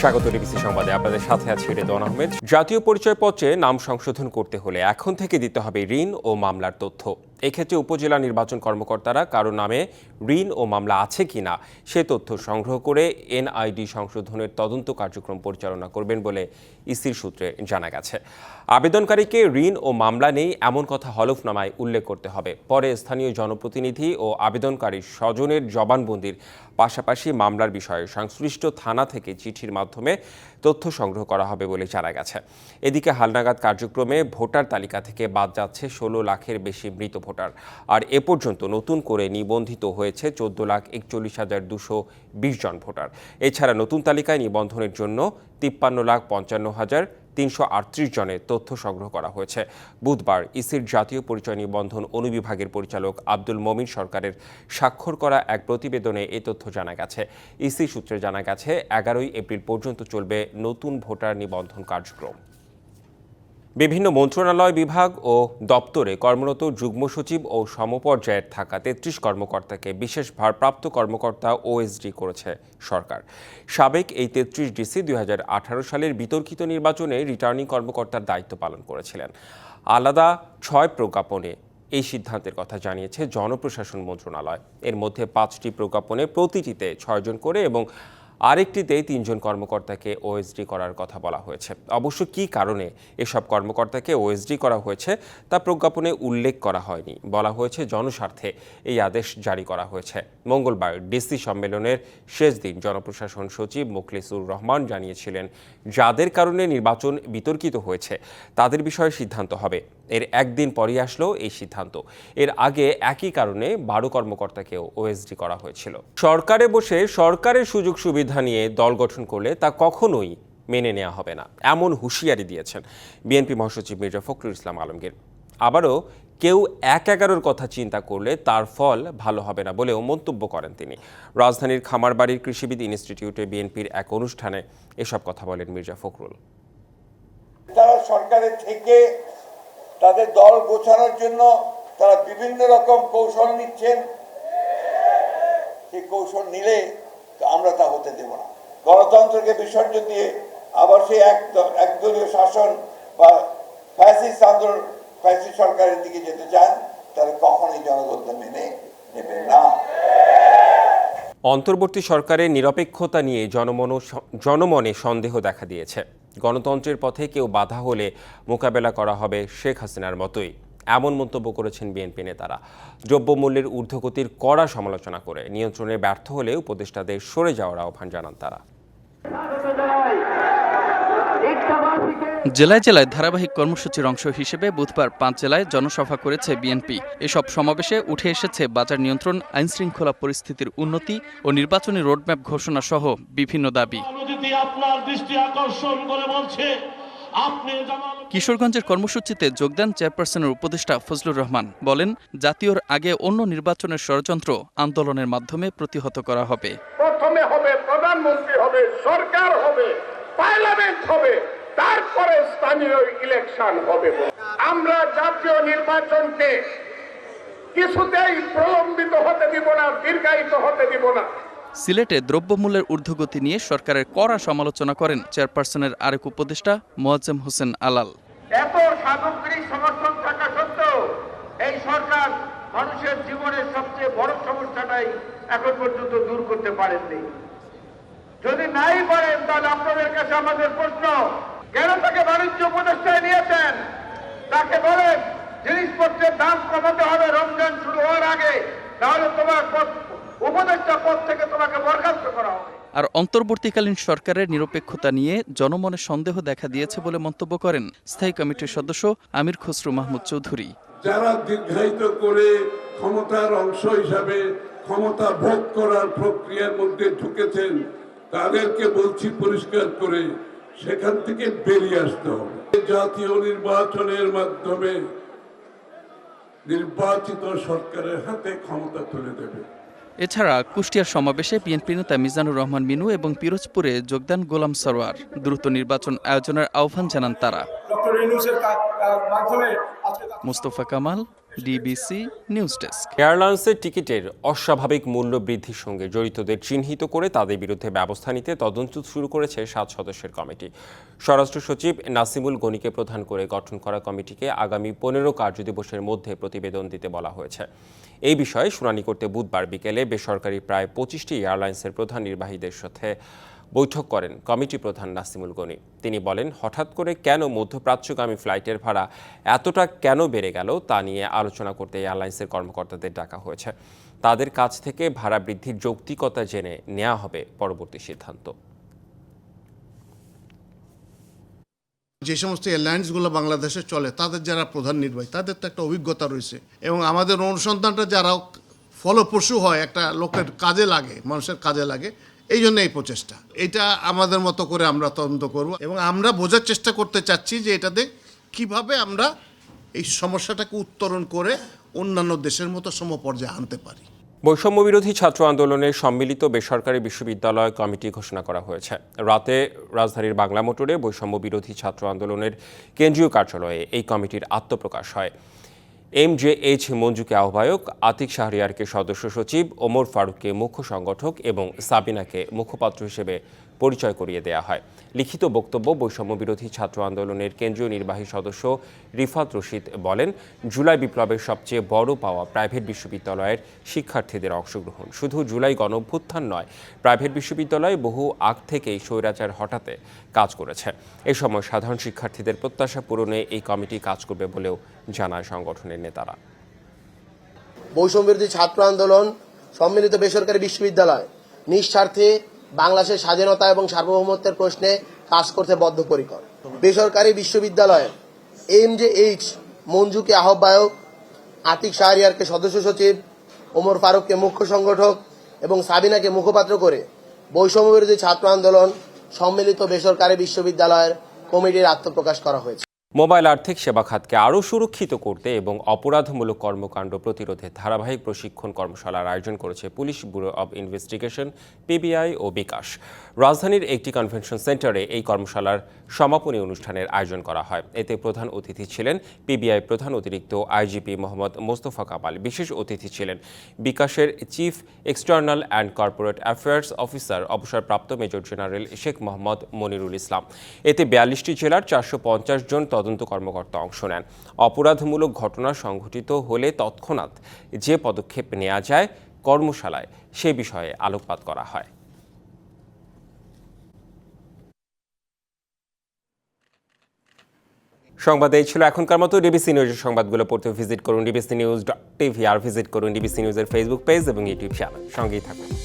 স্বাগত ডিবিসি সংবাদে আপনাদের সাথে আছি রেদওয়ান আহমেদ। জাতীয় পরিচয়পত্রে নাম সংশোধন করতে হলে এখন থেকে দিতে হবে ঋণ ও মামলার তথ্য। এক্ষেত্রে উপজেলা নির্বাচন কর্মকর্তারা কারো নামে ঋণ ও মামলা আছে কিনা সে তথ্য সংগ্রহ করে এনআইডি সংশোধনের তদন্ত কার্যক্রম পরিচালনা করবেন বলে ইসির সূত্রে জানা গেছে। আবেদনকারীকে ঋণ ও মামলা নেই এমন কথা হলফনামায় উল্লেখ করতে হবে। পরে স্থানীয় জনপ্রতিনিধি ও আবেদনকারীর স্বজনের জবানবন্দির পাশাপাশি মামলার বিষয়ে সংশ্লিষ্ট থানা থেকে চিঠির মাধ্যমে তথ্য সংগ্রহ করা হবে বলে জানা গেছে। এদিকে হালনাগাদ কার্যক্রমে ভোটার তালিকা থেকে বাদ যাচ্ছে 16 লাখের বেশি মৃত ভোটার। আর এ পর্যন্ত নতুন করে নিবন্ধিত হয়েছে 14,41,220 জন ভোটার। এছাড়া নতুন তালিকায় নিবন্ধনের জন্য 53,55,338 জনের তথ্য সংগ্রহ করা হয়েছে। বুধবার ইসির জাতীয় পরিচয় নিবন্ধন অনুবিভাগের পরিচালক আব্দুল মমিন সরকারের স্বাক্ষর করা এক প্রতিবেদনে এই তথ্য জানা গেছে। ইসি সূত্রে জানা গেছে 11 এপ্রিল পর্যন্ত চলবে নতুন ভোটার নিবন্ধন কার্যক্রম। বিভিন্ন মন্ত্রণালয়, বিভাগ ও দপ্তরে কর্মরত যুগ্ম সচিব ও সমপর্যায়ের থাকা 33 কর্মকর্তাকে বিশেষ ভারপ্রাপ্ত কর্মকর্তা ওএসডি করেছে সরকার। সাবেক এই 33 ডিসি 2018 সালের বিতর্কিত নির্বাচনে রিটার্নিং কর্মকর্তার দায়িত্ব পালন করেছিলেন। আলাদা 6 প্রজ্ঞাপনে এই সিদ্ধান্তের কথা জানিয়েছে জনপ্রশাসন মন্ত্রণালয়। এর মধ্যে 5টি প্রজ্ঞাপনে প্রতিটিতে 6 জন করে এবং আরেকটিতে 3 জন কর্মকর্তাকে ওএসডি করার কথা বলা হয়েছে। অবশ্য কী কারণে এসব কর্মকর্তাকে ওএসডি করা হয়েছে তা প্রজ্ঞাপনে উল্লেখ করা হয়নি। বলা হয়েছে জনস্বার্থে এই আদেশ জারি করা হয়েছে। মঙ্গলবার ডিসি সম্মেলনের শেষ দিন জনপ্রশাসন সচিব মোখলেসুর রহমান জানিয়েছিলেন, যাদের কারণে নির্বাচন বিতর্কিত হয়েছে তাদের বিষয়ে সিদ্ধান্ত হবে। এর একদিন পরই আসলো এই সিদ্ধান্ত। এর আগে একই কারণে 12 কর্মকর্তাকেও ওএসডি করা হয়েছিল। সরকারে বসে সরকারের সুযোগ সুবিধা নিয়ে দল গঠন করলে তা কখনোই মেনে নেওয়া হবে না, এমন হুঁশিয়ারি দিয়েছেন বিএনপি মহাসচিব মির্জা ফখরুল ইসলাম আলমগীর। আবারও কেউ 1/11 কথা চিন্তা করলে তার ফল ভালো হবে না বলেও মন্তব্য করেন তিনি। রাজধানীর খামারবাড়ির কৃষিবিদ ইনস্টিটিউটে বিএনপির এক অনুষ্ঠানে এসব কথা বলেন মির্জা ফখরুল। তারা সরকারের থেকে তাদের দল গোছানোর জন্য তারা বিভিন্ন রকম কৌশল নিচ্ছেন। সেই কৌশল নিলে আমরা তা হতে দেব না। গণতন্ত্রকে বিসর্জন দিয়ে আবার সেই একদলীয় শাসন বা ফ্যাসিস্ট আন্দোলন, ফ্যাসিস্ট সরকারের দিকে যেতে চান, তারা কখনোই জনগণ মেনে নেবে না। অন্তর্বর্তী সরকারের নিরপেক্ষতা নিয়ে জনমনে সন্দেহ দেখা দিয়েছে। গণতন্ত্রের পথে কেউ বাধা হলে মোকাবেলা করা হবে শেখ হাসিনার মতোই, এমন মন্তব্য করেছেন বিএনপি নেতারা। দ্রব্যমূল্যের ঊর্ধ্বগতির কড়া সমালোচনা করে নিয়ন্ত্রণে ব্যর্থ হলে উপদেষ্টাদের সরে যাওয়ার আহ্বান জানান তারা। জেলায় জেলায় ধারাবাহিক কর্মসূচির অংশ হিসেবে বুধবার 5 জেলায় জনসভা করেছে বিএনপি। এসব সমাবেশে উঠে এসেছে বাজার নিয়ন্ত্রণ, আইনশৃঙ্খলা পরিস্থিতির উন্নতি ও নির্বাচনী রোডম্যাপ ঘোষণা সহ বিভিন্ন দাবি। কিশোরগঞ্জের কর্মসূচিতে যোগ দেন চেয়ারপারসনের উপদেষ্টা ফজলুর রহমান। বলেন, জাতীয়র আগে অন্য নির্বাচনের ষড়যন্ত্র আন্দোলনের মাধ্যমে প্রতিহত করা হবে। প্রথমে হবে প্রধানমন্ত্রী, হবে সরকার, হবে পার্লামেন্ট, হবে তারপরে স্থানীয় ইলেকশন হবে। আমরা জাতীয় নির্বাচনকে কিছুতেই প্রলম্বিত হতে দিব না, দীর্ঘায়িত হতে দিব না। সিলেটে দ্রব্যমূল্যের ঊর্ধ্বগতি নিয়ে সরকারের কড়া সমালোচনা করেন চেয়ারপারসনের আরেক উপদেষ্টা মোয়াজ্জেম হোসেন আলাল। এত সামগ্রিক সমর্থন থাকা সত্ত্বেও এই সরকার মানুষের জীবনের সবচেয়ে বড় সমস্যাটাই এখন পর্যন্ত দূর করতে পারেননি। যদি নাই পারেন তাহলে আপনাদের কাছে আমাদের প্রশ্ন, কেন তাকে বাণিজ্য উপদেষ্টায় নিয়েছেন? তাকে বলেন জিনিসপত্রের দাম কমাতে হবে রমজান শুরু হওয়ার আগে, তাহলে তোমার উপদেষ্টা পদ থেকে তোমাকে বরখাস্ত করা হবে। আর অন্তর্বর্তীকালীন সরকারের নিরপেক্ষতা নিয়ে জনমনে সন্দেহ দেখা দিয়েছে বলে মন্তব্য করেন স্থায়ী কমিটির সদস্য আমির খসরু মাহমুদ চৌধুরী। যারা দীর্ঘায়িত করে ক্ষমতার অংশ হিসাবে ক্ষমতা ভোগ করার প্রক্রিয়ার মধ্যে ঢুকেছেন, তাদেরকে বলছি পরিষ্কার করে সেখান থেকে বেরিয়ে আসতে হবে। জাতীয় নির্বাচনের মাধ্যমে নির্বাচিত সরকারের হাতে ক্ষমতা তুলে দেবে। এছাড়া কুষ্টিয়ার সমাবেশে বিএনপি নেতা মিজানুর রহমান মিনু এবং পিরোজপুরে যোগদান গোলাম সরোয়ার। দ্রুত নির্বাচন আয়োজনের আহ্বান জানান তারা। ডক্টর ইউনূসের মাধ্যমে Mustafa Kamal, DBC news desk. এয়ারলাইন্সের টিকিটের অস্বাভাবিক মূল্য বৃদ্ধির সঙ্গে জড়িতদের চিহ্নিত করে তাদের বিরুদ্ধে ব্যবস্থা নিতে তদন্ত শুরু করেছে 7 সদস্যের কমিটি। স্বরাষ্ট্র সচিব নাসিমুল গনিকে প্রধান করে গঠন করা কমিটিকে আগামী 15 কার্যদিবসের মধ্যে প্রতিবেদন দিতে বলা হয়েছে। এই বিষয়ে শুনানি করতে বুধবার বিকেলে বেসরকারি প্রায় 25টি এয়ারলাইন্সের প্রধান নির্বাহীদের সাথে বৈঠক করেন কমিটি প্রধান নাসিমুল গনি। তিনি বলেন, হঠাৎ করে কেন মধ্যপ্রাচ্যগামী ফ্লাইটের ভাড়া এতটা কেন বেড়ে গেল তা নিয়ে আলোচনা করতে এয়ারলাইন্সের কর্মকর্তাদের ডাকা হয়েছে। তাদের কাছ থেকে ভাড়া বৃদ্ধির যৌক্তিকতা জেনে নেওয়া হবে পরবর্তী সিদ্ধান্ত। যে সমস্ত এয়ারলাইন্সগুলো বাংলাদেশে চলে তাদের যারা প্রধান নির্বাহী তাদের তো একটা অভিজ্ঞতা রয়েছে, এবং আমাদের অনুসন্ধানটা যারা ফলপ্রসূ হয়, একটা লোকের কাজে লাগে, মানুষের কাজে লাগে, এই জন্য এই প্রচেষ্টা। এটা আমাদের মতো করে আমরা তদন্ত করব এবং আমরা বোঝার চেষ্টা করতে চাচ্ছি যে এটাতে কিভাবে আমরা এই সমস্যাটাকে উত্তরণ করে অন্যান্য দেশের মতো সমপর্যায়ে আনতে পারি। বৈষম্য বিরোধী ছাত্র আন্দোলনের সম্মিলিত বেসরকারি বিশ্ববিদ্যালয় কমিটি ঘোষণা করা হয়েছে। রাতে রাজধানীর বাংলা মোটরে বৈষম্য বিরোধী ছাত্র আন্দোলনের কেন্দ্রীয় কার্যালয়ে এই কমিটির আত্মপ্রকাশ হয়। MJH মঞ্জুকে আহ্বায়ক, আতিক শাহরিয়ারকে সদস্য সচিব, ওমর ফারুককে মুখ্য সংগঠক এবং সাবিনাকে মুখপাত্র হিসেবে পরিচয় করিয়ে দেওয়া হয়। লিখিত বক্তব্য বৈষম্য বিরোধী ছাত্র আন্দোলনের কেন্দ্রীয় নির্বাহী সদস্য রিফাত রশিদ বলেন, জুলাই বিপ্লবের সবচেয়ে বড় পাওয়া প্রাইভেট বিশ্ববিদ্যালয়ের শিক্ষার্থীদের অংশগ্রহণ। শুধু জুলাই গণঅভ্যুত্থান নয়, প্রাইভেট বিশ্ববিদ্যালয় বহু আগ থেকেই স্বৈরাচার হটাতে কাজ করেছে। এ সময় সাধারণ শিক্ষার্থীদের প্রত্যাশা পূরণে এই কমিটি কাজ করবে বলেও জানায় সংগঠনের নেতারা। বৈষম্য বিরোধী ছাত্র আন্দোলন সম্মিলিত বেসরকারি বিশ্ববিদ্যালয় নিঃস্বার্থে বাংলাদেশের স্বাধীনতা এবং সার্বভৌমত্বের প্রশ্নে কাজ করতে বদ্ধপরিকর। বেসরকারি বিশ্ববিদ্যালয়ে MJH মঞ্জুকে আহ্বায়ক, আতিক শাহরিয়ারকে সদস্য সচিব, ওমর ফারুককে মুখ্য সংগঠক এবং সাবিনাকে মুখপাত্র করে বৈষম্য বিরোধী ছাত্র আন্দোলন সম্মিলিত বেসরকারি বিশ্ববিদ্যালয়ের কমিটির আত্মপ্রকাশ করা হয়েছে। মোবাইল আর্থিক সেবা খাতকে আরও সুরক্ষিত করতে এবং অপরাধমূলক কর্মকাণ্ড প্রতিরোধে ধারাবাহিক প্রশিক্ষণ কর্মশালার আয়োজন করেছে police bureau of investigation, PBI ও বিকাশ। রাজধানীর একটি কনভেনশন সেন্টারে এই কর্মশালার সমাপনী অনুষ্ঠানের আয়োজন করা হয়। এতে প্রধান অতিথি ছিলেন PBI প্রধান অতিরিক্ত IGP মোহাম্মদ মোস্তফা কামাল। বিশেষ অতিথি ছিলেন বিকাশের chief external and corporate affairs officer অবসরপ্রাপ্ত মেজর জেনারেল শেখ মোহাম্মদ মনিরুল ইসলাম। এতে 42টি জেলার 450 জন তদন্ত কর্মকর্তা অংশ নেন। অপরাধমূলক ঘটনা সংঘটিত হলে তৎক্ষণাৎ যে পদক্ষেপ নেওয়া যায় কর্মশালায় সে বিষয়ে আলোকপাত করা হয়। সংবাদ এই ছিল এখনকার মতো। ডিবিসি নিউজের সংবাদগুলো পড়তে ভিজিট করুন dbcnews.tv আর ভিজিট করুন ডিবিসি নিউজের ফেসবুক পেজ এবং ইউটিউব চ্যানেল। সঙ্গেই থাকুন।